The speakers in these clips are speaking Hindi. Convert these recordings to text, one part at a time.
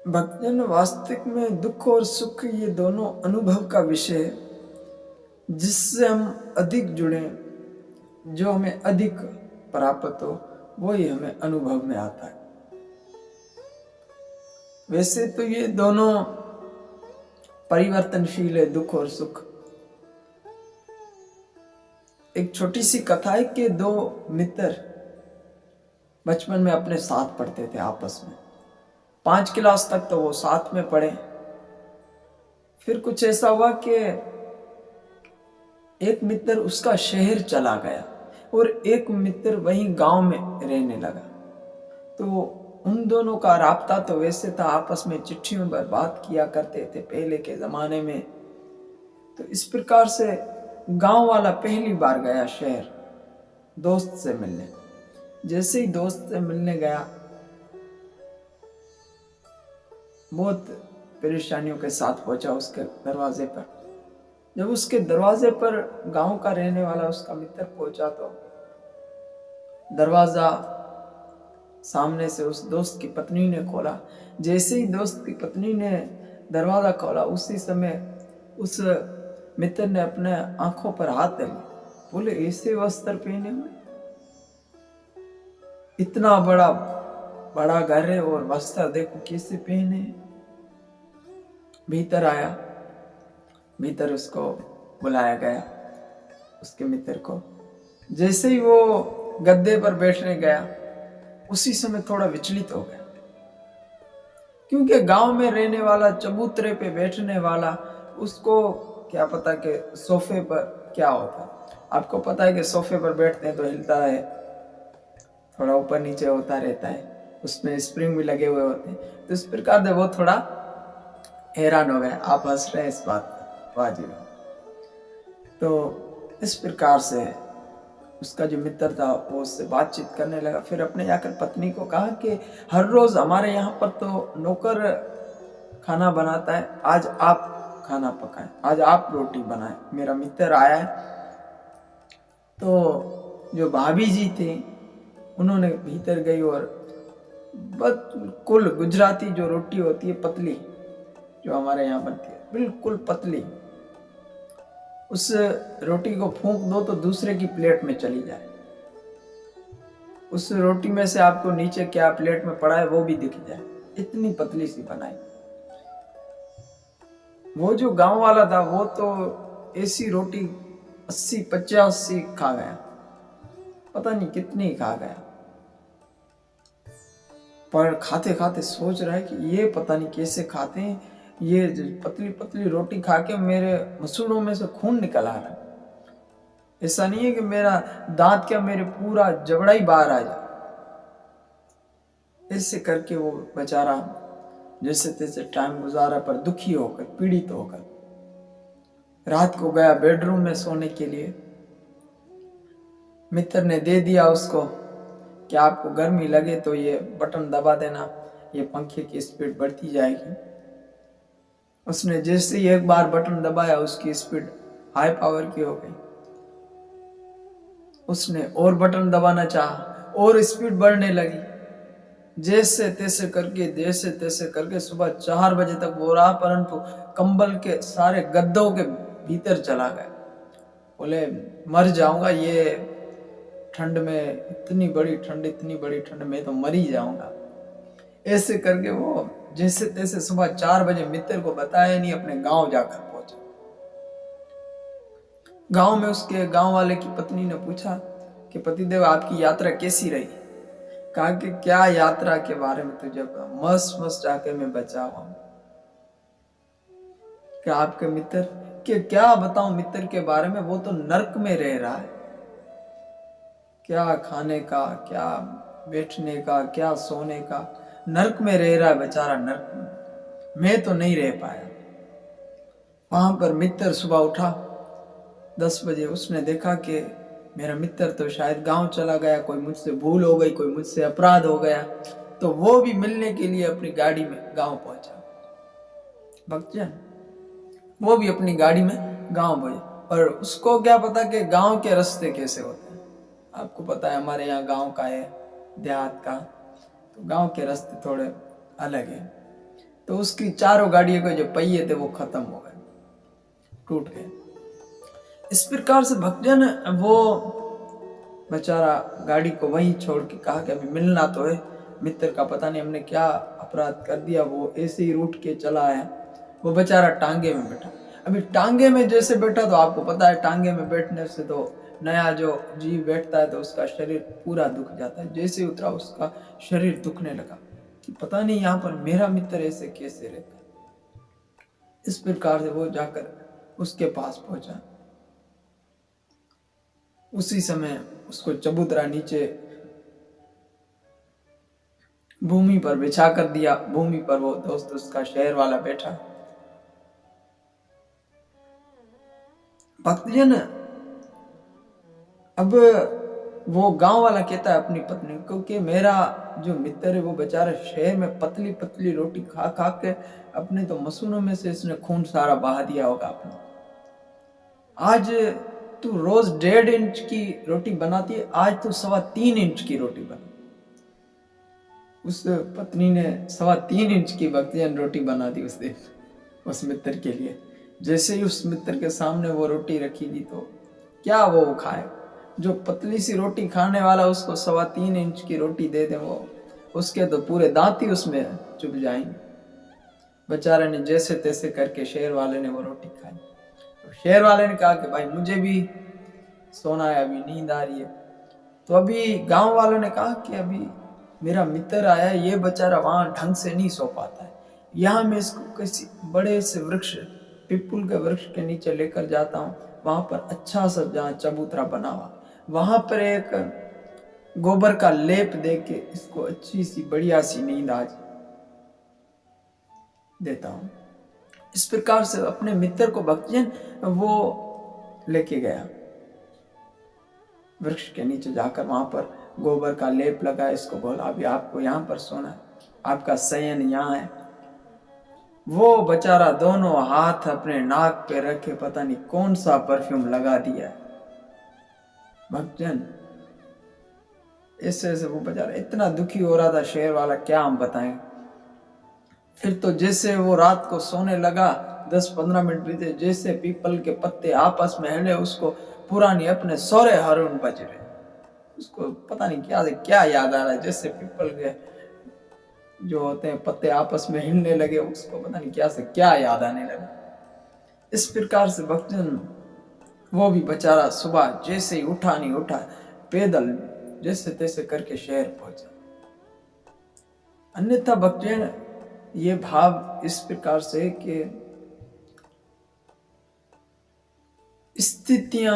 भक्तजन, वास्तविक में दुख और सुख ये दोनों अनुभव का विषय है। जिससे हम अधिक जुड़े, जो हमें अधिक प्राप्त हो, वही हमें अनुभव में आता है। वैसे तो ये दोनों परिवर्तनशील है, दुख और सुख। एक छोटी सी कथा है कि दो मित्र बचपन में अपने साथ पढ़ते थे आपस में। 5 क्लास तक तो वो साथ में पढ़े। फिर कुछ ऐसा हुआ कि एक मित्र उसका शहर चला गया और एक मित्र वहीं गांव में रहने लगा। तो उन दोनों का राब्ता तो वैसे था, आपस में चिट्ठियों पर बात किया करते थे पहले के जमाने में। तो इस प्रकार से गांव वाला पहली बार गया शहर दोस्त से मिलने। जैसे ही दोस्त से मिलने गया, बहुत परेशानियों के साथ पहुंचा उसके दरवाजे पर। जब उसके दरवाजे पर गांव का रहने वाला उसका मित्र पहुंचा तो दरवाजा सामने से उस दोस्त की पत्नी ने खोला। जैसे ही दोस्त की पत्नी ने दरवाजा खोला, उसी समय उस मित्र ने अपने आंखों पर हाथ डाले। बोले, ऐसे वस्त्र पहने हुए, इतना बड़ा बड़ा घर है और वस्त्र देखो कैसे पहने। भीतर आया, भीतर उसको बुलाया गया, उसके मित्र को। जैसे ही वो गद्दे पर बैठने गया, उसी समय थोड़ा विचलित हो गया, क्योंकि गांव में रहने वाला, चबूतरे पे बैठने वाला, उसको क्या पता कि सोफे पर क्या होता है। आपको पता है कि सोफे पर बैठते हैं तो हिलता है, थोड़ा ऊपर नीचे होता रहता है, उसमें स्प्रिंग भी लगे हुए होते हैं। तो इस प्रकार से वो थोड़ा हैरान हो गए। आप हंस रहे हैं इस बात पर, वाजिब। तो इस प्रकार से उसका जो मित्र था वो उससे बातचीत करने लगा। फिर अपने जाकर पत्नी को कहा कि हर रोज हमारे यहाँ पर तो नौकर खाना बनाता है, आज आप खाना पकाएं, आज आप रोटी बनाएं। मेरा मित्र आया है। तो जो भाभी जी थे, उन्होंने भीतर गई और बिल्कुल गुजराती जो रोटी होती है पतली, जो हमारे यहाँ बनती है बिल्कुल पतली, उस रोटी को फूंक दो तो दूसरे की प्लेट में चली जाए। उस रोटी में से आपको नीचे क्या प्लेट में पड़ा है वो भी दिख जाए, इतनी पतली सी बनाई। वो जो गांव वाला था वो तो ऐसी रोटी 80-85 खा गया, पता नहीं कितनी खा गया। पर खाते खाते सोच रहा है कि ये पता नहीं कैसे खाते हैं, ये पतली पतली रोटी खा के मेरे मसूड़ों में से खून निकल आ रहा है। ऐसा नहीं है कि मेरा दांत क्या, मेरे पूरा जबड़ा ही बाहर आ जाए। ऐसे करके वो बेचारा जैसे तैसे टाइम गुजारा, पर दुखी होकर, पीड़ित होकर रात को गया बेडरूम में सोने के लिए। मित्र ने दे दिया उसको कि आपको गर्मी लगे तो ये बटन दबा देना, ये पंखे की स्पीड बढ़ती जाएगी। उसने जैसे ही एक बार बटन दबाया, उसकी स्पीड हाई पावर की हो गई। उसने और बटन दबाना चाहा और स्पीड बढ़ने लगी। जैसे तैसे करके सुबह 4 बजे तक वो रहा, परंतु कंबल के सारे गद्दों के भीतर चला गया। बोले, मर जाऊंगा, ये ठंड में, इतनी बड़ी ठंड में तो मर ही जाऊंगा। ऐसे करके वो जैसे तैसे सुबह 4 बजे, मित्र को बताया नहीं, अपने गांव जाकर पहुंचा। गांव में उसके गांव वाले की पत्नी ने पूछा कि पतिदेव, आपकी यात्रा कैसी रही? कहा कि क्या यात्रा के बारे में तुझे, मस्त जाके मैं बचा हुआ हूं। क्या आपके मित्र के क्या बताऊं मित्र के बारे में, वो तो नर्क में रह रहा है। क्या खाने का, क्या बैठने का, क्या सोने का, नर्क में रह रहा है बेचारा, नर्क में। मैं तो नहीं रह पाया। वहां पर मित्र सुबह उठा 10 बजे, उसने देखा कि मेरा मित्र तो शायद गांव चला गया, कोई मुझसे भूल हो गई, कोई मुझसे अपराध हो गया। तो वो भी मिलने के लिए अपनी गाड़ी में गांव पहुंचा। भक्तजन, वो भी अपनी गाड़ी में गांव पहुंचा, पर उसको क्या पता कि गांव के रास्ते कैसे होते हैं। आपको पता है हमारे यहाँ गांव का है, देहात का, तो गांव के रास्ते थोड़े अलग है। तो उसकी चारों गाड़ियों के जो पहिए थे वो खत्म हो गए, टूट गए। इस प्रकार से भक्तजन वो बेचारा गाड़ी को वहीं छोड़ के कहा कि अभी मिलना तो है मित्र का, पता नहीं हमने क्या अपराध कर दिया, वो ऐसे ही रूठ के चला आया। वो बेचारा टांगे में बैठा। अभी टांगे में जैसे बैठा तो आपको पता है टांगे में बैठने से तो नया जो जीव बैठता है तो उसका शरीर पूरा दुख जाता है। जैसे उतरा उसका शरीर दुखने लगा कि पता नहीं यहाँ पर मेरा मित्र ऐसे कैसे रहता है। इस प्रकार से वो जाकर उसके पास पहुंचा। उसी समय उसको चबूतरा नीचे भूमि पर बिछा कर दिया। भूमि पर वो दोस्त उसका शहर वाला बैठा। भक्तजन अब वो गांव वाला कहता है अपनी पत्नी को कि मेरा जो मित्र है वो बेचारा शहर में पतली पतली रोटी खा खा के अपने तो मसूनों में से इसने खून सारा बहा दिया होगा अपना। आज तू रोज 1.5 इंच की रोटी बनाती है, आज तू 3.25 इंच की रोटी बना। उस पत्नी ने 3.25 इंच की भक्तजन रोटी बना दी उस दिन उस मित्र के लिए। जैसे ही उस मित्र के सामने वो रोटी रखी थी तो क्या वो खाए। जो पतली सी रोटी खाने वाला उसको 3.25 इंच की रोटी दे दे वो उसके तो पूरे दांत ही उसमें चुभ जाएंगे। बेचारे ने जैसे तैसे करके शेर वाले ने वो रोटी खाई। तो शेर वाले ने कहा कि भाई मुझे भी सोना है, अभी नींद आ रही है। तो अभी गांव वालों ने कहा कि अभी मेरा मित्र आया, ये बेचारा वहां ढंग से नहीं सो पाता है, यहाँ मैं इसको किसी बड़े से वृक्ष पिपुल के वृक्ष के नीचे लेकर जाता हूँ, वहां पर अच्छा सा जहाँ चबूतरा बना हुआ वहां पर एक गोबर का लेप दे के इसको अच्छी सी बढ़िया सी नींद आज देता हूं। इस प्रकार से अपने मित्र को भक्तजन वो लेके गया वृक्ष के नीचे जाकर, वहां पर गोबर का लेप लगा, इसको बोला अभी आपको यहाँ पर सोना है, आपका शयन यहाँ है। वो बेचारा दोनों हाथ अपने नाक पे रखे पता नहीं कौन सा परफ्यूम लगा दिया है। भक्तजन इससे वो बेचारा इतना दुखी हो रहा था शेर वाला, क्या हम बताएं। फिर तो जैसे वो रात को सोने लगा 10-15 मिनट बीते, जैसे पीपल के पत्ते आपस में हिले उसको पुरानी अपने सोरे हरून बज रहे। उसको पता नहीं क्या याद आ रहा है, जैसे पीपल के जो होते हैं पत्ते आपस में हिलने लगे, उसको पता नहीं क्या से क्या याद आने लगा। इस प्रकार से भक्तजन वो भी बेचारा सुबह जैसे ही उठा नहीं उठा, पैदल जैसे तैसे करके शहर पहुंचा। अन्यथा भक्तजन ये भाव इस प्रकार से कि स्थितियां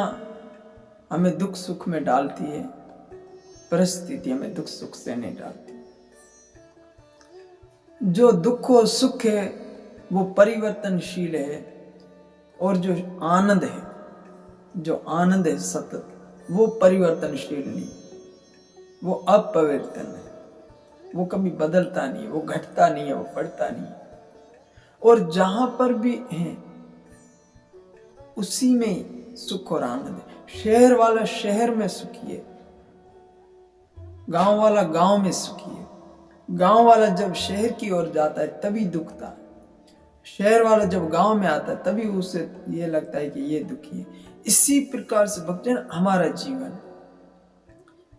हमें दुख सुख में डालती है, परिस्थिति हमें दुख सुख से नहीं डालती। जो दुख और सुख है वो परिवर्तनशील है, और जो आनंद है सतत, वो परिवर्तनशील नहीं, वो अपरिवर्तन है, वो कभी बदलता नहीं, वो घटता नहीं है, वो बढ़ता नहीं है। और जहां पर भी है उसी में सुख और आनंद है। शहर वाला शहर में सुखी है, गांव वाला गांव में सुखी है। गांव वाला जब शहर की ओर जाता है तभी दुखता है, शहर वाला जब गांव में आता है तभी उसे ये लगता है कि ये दुखी है। इसी प्रकार से भक्तजन हमारा जीवन,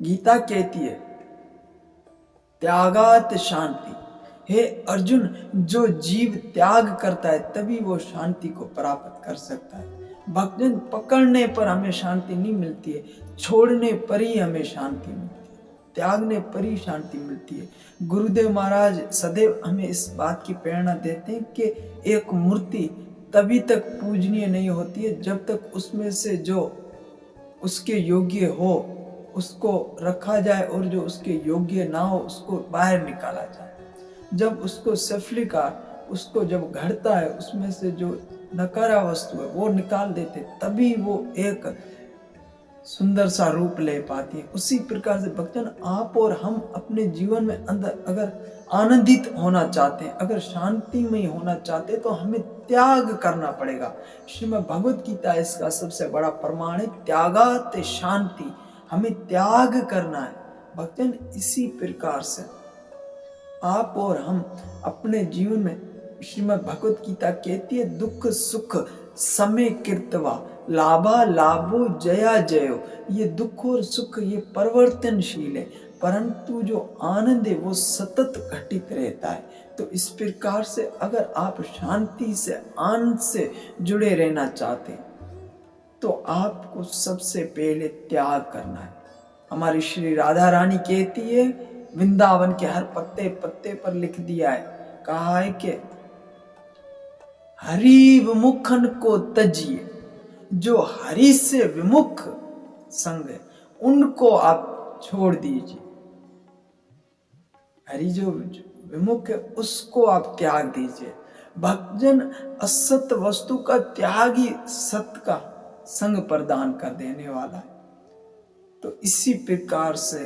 गीता कहती है त्यागात शांति। हे अर्जुन, जो जीव त्याग करता है तभी वो शांति को प्राप्त कर सकता है। भक्तजन पकड़ने पर हमें शांति नहीं मिलती है, छोड़ने पर ही हमें शांति मिलती है, त्यागने पर ही शांति मिलती है। गुरुदेव महाराज सदैव हमें इस बात की प्रेरणा देते हैं कि एक मूर्ति तभी तक पूजनीय नहीं होती है जब तक उसमें से जो उसके योग्य हो उसको रखा जाए, और जो उसके योग्य ना हो उसको बाहर निकाला जाए। जब उसको सफलीकार उसको जब घड़ता है उसमें से जो नकारा वस्तु है वो निकाल देते, तभी वो एक सुंदर सा रूप ले पाती है। उसी प्रकार से भक्तजन आप और हम अपने जीवन में अंदर अगर आनंदित होना चाहते हैं, अगर शांतिमय होना चाहते हैं, तो हमें त्याग करना पड़ेगा। श्रीमद् भगवत गीता इसका सबसे बड़ा प्रमाण है, त्यागात शांति। हमें त्याग करना है भक्तजन। इसी प्रकार से आप और हम अपने जीवन में श्रीमद् भगवत गीता कहती है दुख सुख समय कृतवा लाभा लाभो जया जयो। ये दुख और सुख ये परिवर्तनशील है, परंतु जो आनंद है वो सतत घटित रहता है। तो इस प्रकार से अगर आप शांति से आनंद से जुड़े रहना चाहते हैं तो आपको सबसे पहले त्याग करना है। हमारी श्री राधा रानी कहती है, वृंदावन के हर पत्ते पत्ते पर लिख दिया है, कहा है कि हरि विमुखन को तजिए। जो हरि से विमुख संग है उनको आप छोड़ दीजिए। हरि जो विमुख है उसको आप त्याग दीजिए। भक्तजन असत वस्तु का त्याग ही सत का संग प्रदान कर देने वाला है। तो इसी प्रकार से